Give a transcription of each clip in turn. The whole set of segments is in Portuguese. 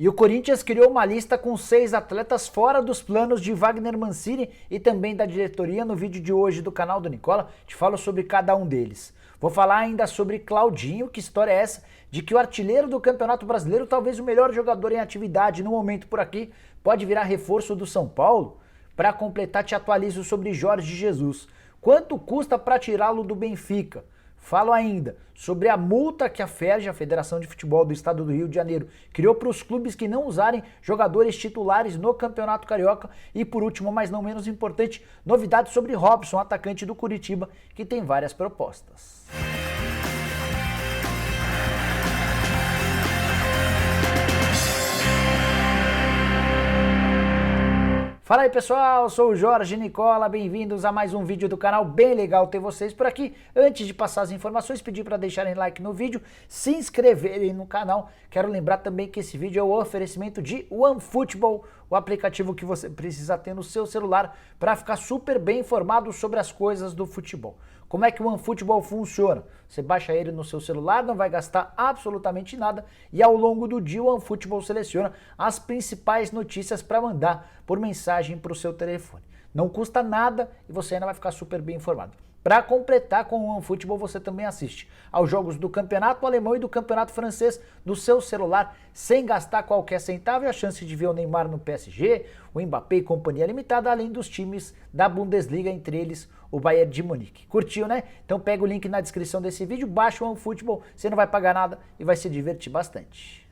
E o Corinthians criou uma lista com 6 atletas fora dos planos de Wagner Mancini e também da diretoria. No vídeo de hoje do canal do Nicola, te falo sobre cada um deles. Vou falar ainda sobre Claudinho, que história é essa de que o artilheiro do Campeonato Brasileiro, talvez o melhor jogador em atividade no momento por aqui, pode virar reforço do São Paulo? Para completar, te atualizo sobre Jorge Jesus. Quanto custa para tirá-lo do Benfica? Falo ainda sobre a multa que a FERJ, a Federação de Futebol do Estado do Rio de Janeiro, criou para os clubes que não usarem jogadores titulares no Campeonato Carioca. E por último, mas não menos importante, novidades sobre Robson, atacante do Curitiba, que tem várias propostas. Fala aí pessoal, eu sou o Jorge Nicola, bem-vindos a mais um vídeo do canal, bem legal ter vocês por aqui. Antes de passar as informações, pedir para deixarem like no vídeo, se inscreverem no canal. Quero lembrar também que esse vídeo é o oferecimento de OneFootball, o aplicativo que você precisa ter no seu celular para ficar super bem informado sobre as coisas do futebol. Como é que o OneFootball funciona? Você baixa ele no seu celular, não vai gastar absolutamente nada e ao longo do dia o OneFootball seleciona as principais notícias para mandar por mensagem para o seu telefone. Não custa nada e você ainda vai ficar super bem informado. Para completar com o OneFootball, você também assiste aos jogos do Campeonato Alemão e do Campeonato Francês do seu celular, sem gastar qualquer centavo, e a chance de ver o Neymar no PSG, o Mbappé e companhia limitada, além dos times da Bundesliga, entre eles o Bayern de Munique. Curtiu, né? Então pega o link na descrição desse vídeo, baixa o OneFootball, você não vai pagar nada e vai se divertir bastante.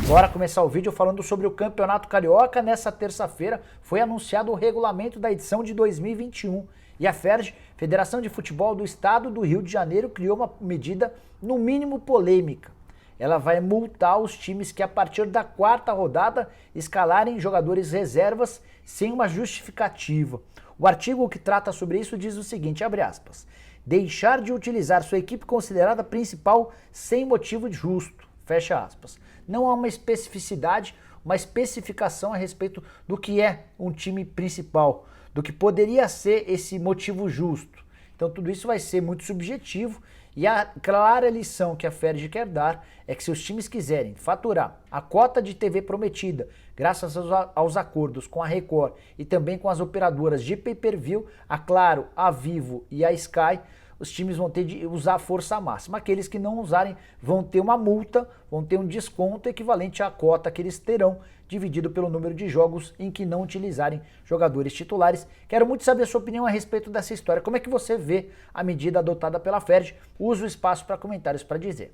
Bora começar o vídeo falando sobre o Campeonato Carioca. Nessa terça-feira foi anunciado o regulamento da edição de 2021 e a FERJ, Federação de Futebol do Estado do Rio de Janeiro, criou uma medida no mínimo polêmica. Ela vai multar os times que a partir da quarta rodada escalarem jogadores reservas sem uma justificativa. O artigo que trata sobre isso diz o seguinte, abre aspas, deixar de utilizar sua equipe considerada principal sem motivo justo, fecha aspas. Não há uma especificidade, uma especificação a respeito do que é um time principal, do que poderia ser esse motivo justo. Então tudo isso vai ser muito subjetivo e a clara lição que a FERJ quer dar é que se os times quiserem faturar a cota de TV prometida, graças aos acordos com a Record e também com as operadoras de pay-per-view, a Claro, a Vivo e a Sky, os times vão ter de usar a força máxima. Aqueles que não usarem vão ter uma multa, vão ter um desconto equivalente à cota que eles terão, dividido pelo número de jogos em que não utilizarem jogadores titulares. Quero muito saber a sua opinião a respeito dessa história. Como é que você vê a medida adotada pela FERJ? Usa o espaço para comentários para dizer.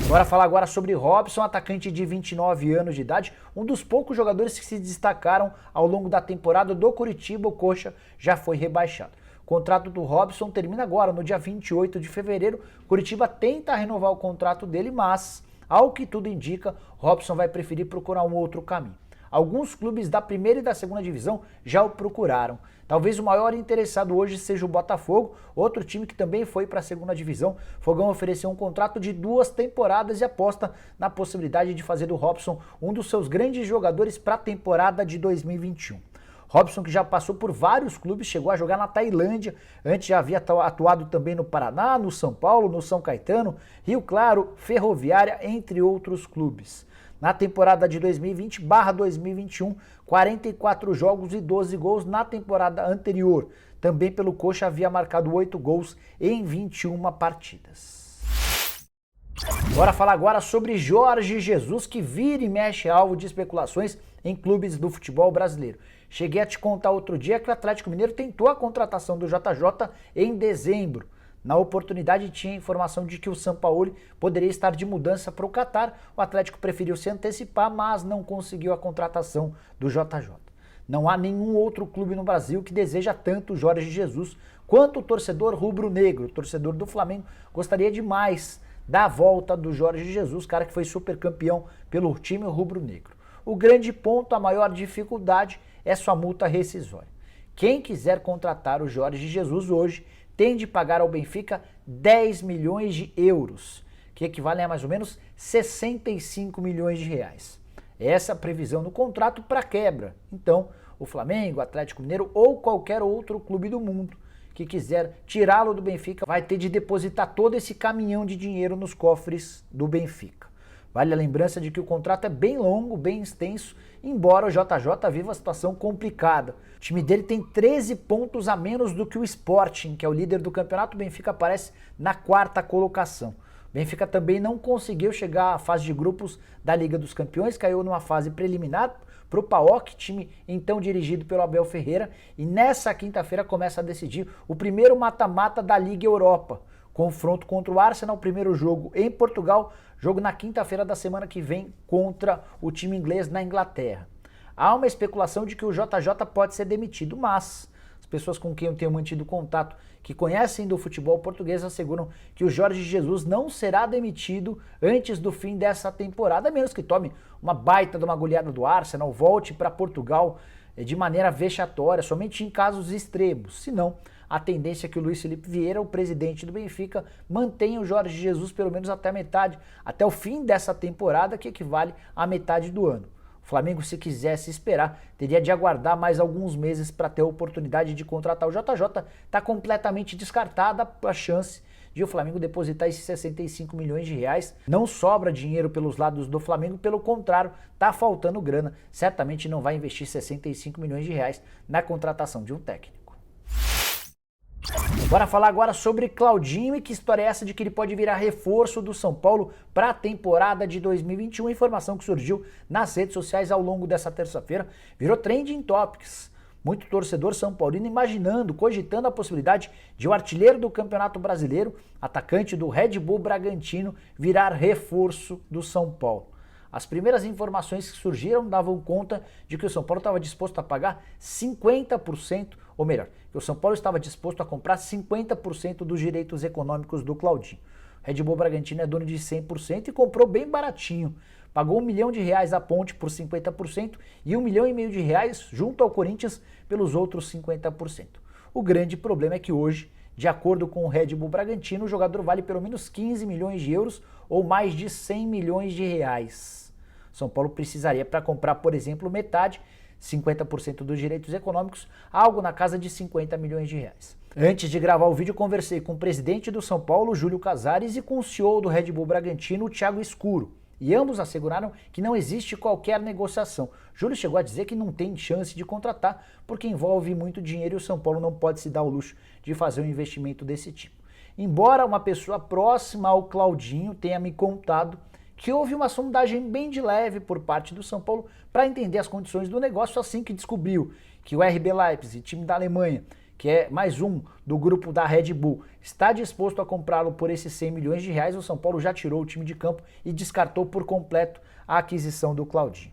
Bora falar agora sobre Robson, atacante de 29 anos de idade, um dos poucos jogadores que se destacaram ao longo da temporada do Curitiba. O Coxa já foi rebaixado. O contrato do Robson termina agora, no dia 28 de fevereiro. Curitiba tenta renovar o contrato dele, mas, ao que tudo indica, Robson vai preferir procurar um outro caminho. Alguns clubes da primeira e da segunda divisão já o procuraram. Talvez o maior interessado hoje seja o Botafogo, outro time que também foi para a segunda divisão. Fogão ofereceu um contrato de 2 temporadas e aposta na possibilidade de fazer do Robson um dos seus grandes jogadores para a temporada de 2021. Robson, que já passou por vários clubes, chegou a jogar na Tailândia, antes já havia atuado também no Paraná, no São Paulo, no São Caetano, Rio Claro, Ferroviária, entre outros clubes. Na temporada de 2020/2021, 44 jogos e 12 gols. Na temporada anterior, também pelo Coxa, havia marcado 8 gols em 21 partidas. Bora falar agora sobre Jorge Jesus, que vira e mexe alvo de especulações em clubes do futebol brasileiro. Cheguei a te contar outro dia que o Atlético Mineiro tentou a contratação do JJ em dezembro. Na oportunidade tinha informação de que o Sampaoli poderia estar de mudança para o Catar. O Atlético preferiu se antecipar, mas não conseguiu a contratação do JJ. Não há nenhum outro clube no Brasil que deseja tanto o Jorge Jesus quanto o torcedor rubro-negro. O torcedor do Flamengo gostaria demais da volta do Jorge Jesus, cara que foi super campeão pelo time rubro-negro. O grande ponto, a maior dificuldade é sua multa rescisória. Quem quiser contratar o Jorge Jesus hoje tem de pagar ao Benfica 10 milhões de euros, que equivalem a mais ou menos 65 milhões de reais. Essa é a previsão no contrato para quebra. Então, o Flamengo, o Atlético Mineiro ou qualquer outro clube do mundo que quiser tirá-lo do Benfica vai ter de depositar todo esse caminhão de dinheiro nos cofres do Benfica. Vale a lembrança de que o contrato é bem longo, bem extenso, embora o JJ viva uma situação complicada. O time dele tem 13 pontos a menos do que o Sporting, que é o líder do campeonato. O Benfica aparece na 4ª colocação. O Benfica também não conseguiu chegar à fase de grupos da Liga dos Campeões, caiu numa fase preliminar para o PAOK, time então dirigido pelo Abel Ferreira, e nessa quinta-feira começa a decidir o primeiro mata-mata da Liga Europa. Confronto contra o Arsenal, primeiro jogo em Portugal, jogo na quinta-feira da semana que vem contra o time inglês na Inglaterra. Há uma especulação de que o JJ pode ser demitido, mas as pessoas com quem eu tenho mantido contato, que conhecem do futebol português, asseguram que o Jorge Jesus não será demitido antes do fim dessa temporada, a menos que tome uma baita de uma goleada do Arsenal, volte para Portugal de maneira vexatória, somente em casos extremos. Se não, a tendência é que o Luiz Felipe Vieira, o presidente do Benfica, mantenha o Jorge Jesus pelo menos até a metade, até o fim dessa temporada, que equivale à metade do ano. O Flamengo, se quisesse esperar, teria de aguardar mais alguns meses para ter a oportunidade de contratar o JJ. Está completamente descartada a chance de o Flamengo depositar esses 65 milhões de reais. Não sobra dinheiro pelos lados do Flamengo, pelo contrário, está faltando grana. Certamente não vai investir 65 milhões de reais na contratação de um técnico. Bora falar agora sobre Claudinho, e que história é essa de que ele pode virar reforço do São Paulo para a temporada de 2021. Informação que surgiu nas redes sociais ao longo dessa terça-feira, virou trending topics. Muito torcedor são paulino imaginando, cogitando a possibilidade de o artilheiro do Campeonato Brasileiro, atacante do Red Bull Bragantino, virar reforço do São Paulo. As primeiras informações que surgiram davam conta de que o São Paulo estava disposto a pagar 50%, ou melhor, que o São Paulo estava disposto a comprar 50% dos direitos econômicos do Claudinho. O Red Bull Bragantino é dono de 100% e comprou bem baratinho. Pagou R$1 milhão à Ponte por 50% e R$1,5 milhão junto ao Corinthians pelos outros 50%. O grande problema é que hoje, de acordo com o Red Bull Bragantino, o jogador vale pelo menos 15 milhões de euros ou mais de 100 milhões de reais. São Paulo precisaria, para comprar, por exemplo, metade, 50% dos direitos econômicos, algo na casa de 50 milhões de reais. Antes de gravar o vídeo, conversei com o presidente do São Paulo, Júlio Casares, e com o CEO do Red Bull Bragantino, Thiago Escuro. E ambos asseguraram que não existe qualquer negociação. Júlio chegou a dizer que não tem chance de contratar, porque envolve muito dinheiro e o São Paulo não pode se dar o luxo de fazer um investimento desse tipo. Embora uma pessoa próxima ao Claudinho tenha me contado que houve uma sondagem bem de leve por parte do São Paulo para entender as condições do negócio, assim que descobriu que o RB Leipzig, time da Alemanha, que é mais um do grupo da Red Bull, está disposto a comprá-lo por esses 100 milhões de reais, o São Paulo já tirou o time de campo e descartou por completo a aquisição do Claudinho.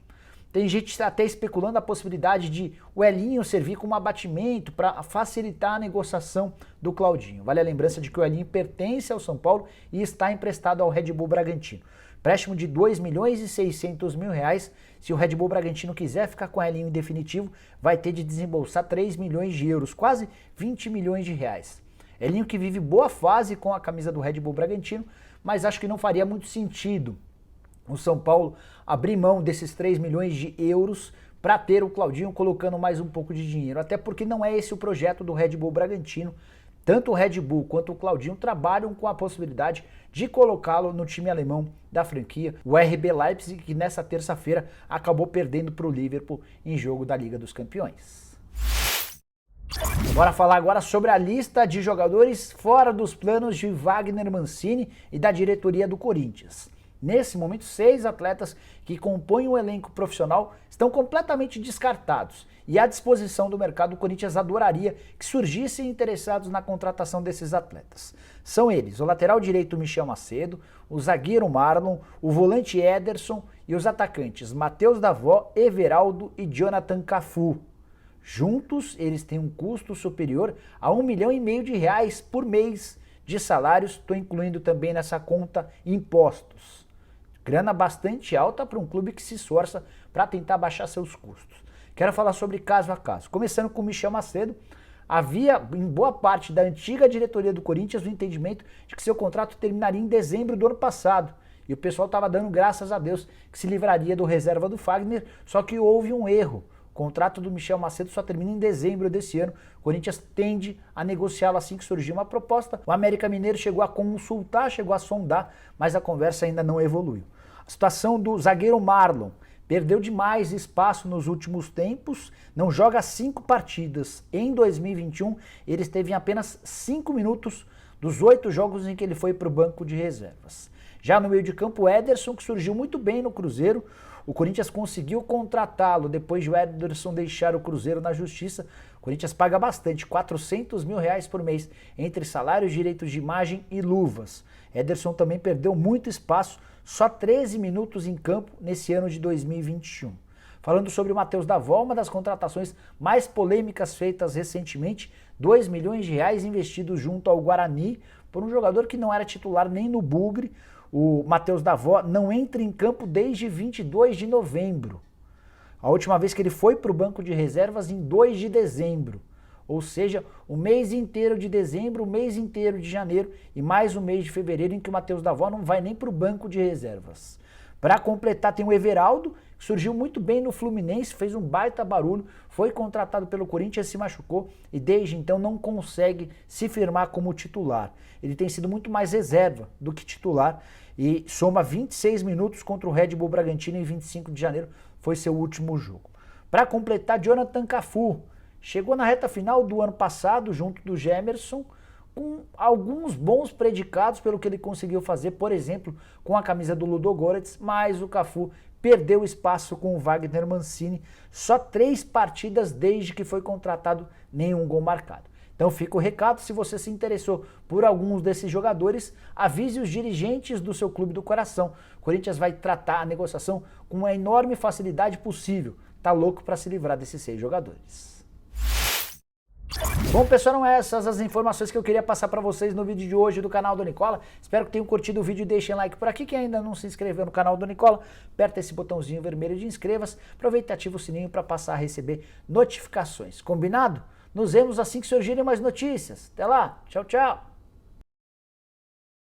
Tem gente até especulando a possibilidade de o Elinho servir como abatimento para facilitar a negociação do Claudinho. Vale a lembrança de que o Elinho pertence ao São Paulo e está emprestado ao Red Bull Bragantino. Empréstimo de R$2,6 milhões. Se o Red Bull Bragantino quiser ficar com o Elinho em definitivo, vai ter de desembolsar 3 milhões de euros, quase 20 milhões de reais. Elinho que vive boa fase com a camisa do Red Bull Bragantino, mas acho que não faria muito sentido o São Paulo abrir mão desses 3 milhões de euros para ter o Claudinho colocando mais um pouco de dinheiro, até porque não é esse o projeto do Red Bull Bragantino. Tanto o Red Bull quanto o Claudinho trabalham com a possibilidade de colocá-lo no time alemão da franquia, o RB Leipzig, que nessa terça-feira acabou perdendo para o Liverpool em jogo da Liga dos Campeões. Bora falar agora sobre a lista de jogadores fora dos planos de Wagner Mancini e da diretoria do Corinthians. Nesse momento, 6 atletas que compõem o elenco profissional estão completamente descartados. E à disposição do mercado, o Corinthians adoraria que surgissem interessados na contratação desses atletas. São eles: o lateral direito Michel Macedo, o zagueiro Marlon, o volante Ederson e os atacantes Matheus Davó, Everaldo e Jonathan Cafu. Juntos, eles têm um custo superior a R$1,5 milhão de reais por mês de salários. Estou incluindo também nessa conta impostos. Grana bastante alta para um clube que se esforça para tentar baixar seus custos. Quero falar sobre caso a caso. Começando com o Michel Macedo, havia em boa parte da antiga diretoria do Corinthians o entendimento de que seu contrato terminaria em dezembro do ano passado. E o pessoal estava dando graças a Deus que se livraria do reserva do Fagner, só que houve um erro. O contrato do Michel Macedo só termina em dezembro desse ano. O Corinthians tende a negociá-lo assim que surgir uma proposta. O América Mineiro chegou a consultar, chegou a sondar, mas a conversa ainda não evoluiu. situação do zagueiro Marlon. Perdeu demais espaço nos últimos tempos, não joga 5 partidas. Em 2021, ele esteve em apenas 5 minutos dos 8 jogos em que ele foi para o banco de reservas. Já no meio de campo, o Ederson, que surgiu muito bem no Cruzeiro. O Corinthians conseguiu contratá-lo depois de o Ederson deixar o Cruzeiro na justiça. O Corinthians paga bastante, R$400 mil por mês, entre salários, direitos de imagem e luvas. Ederson também perdeu muito espaço, só 13 minutos em campo nesse ano de 2021. Falando sobre o Matheus Davó, uma das contratações mais polêmicas feitas recentemente, R$2 milhões investidos junto ao Guarani, por um jogador que não era titular nem no Bugre. O Matheus Davó não entra em campo desde 22 de novembro. A última vez que ele foi para o banco de reservas em 2 de dezembro. Ou seja, o mês inteiro de dezembro, o mês inteiro de janeiro e mais um mês de fevereiro em que o Matheus Davó não vai nem para o banco de reservas. Para completar, tem o Everaldo, que surgiu muito bem no Fluminense, fez um baita barulho, foi contratado pelo Corinthians, se machucou e desde então não consegue se firmar como titular. Ele tem sido muito mais reserva do que titular e soma 26 minutos contra o Red Bull Bragantino em 25 de janeiro, foi seu último jogo. Para completar, Jonathan Cafu chegou na reta final do ano passado, junto do Gemerson, com alguns bons predicados pelo que ele conseguiu fazer, por exemplo, com a camisa do Ludogorets, mas o Cafu perdeu espaço com o Wagner Mancini, só 3 partidas desde que foi contratado, nenhum gol marcado. Então fica o recado, se você se interessou por alguns desses jogadores, avise os dirigentes do seu clube do coração. O Corinthians vai tratar a negociação com a enorme facilidade possível. Tá louco para se livrar desses 6 jogadores. Bom, pessoal, eram essas as informações que eu queria passar para vocês no vídeo de hoje do canal do Nicola. Espero que tenham curtido o vídeo e deixem like por aqui. Quem ainda não se inscreveu no canal do Nicola, aperta esse botãozinho vermelho de inscreva-se. Aproveita e ativa o sininho para passar a receber notificações. Combinado? Nos vemos assim que surgirem mais notícias. Até lá. Tchau, tchau.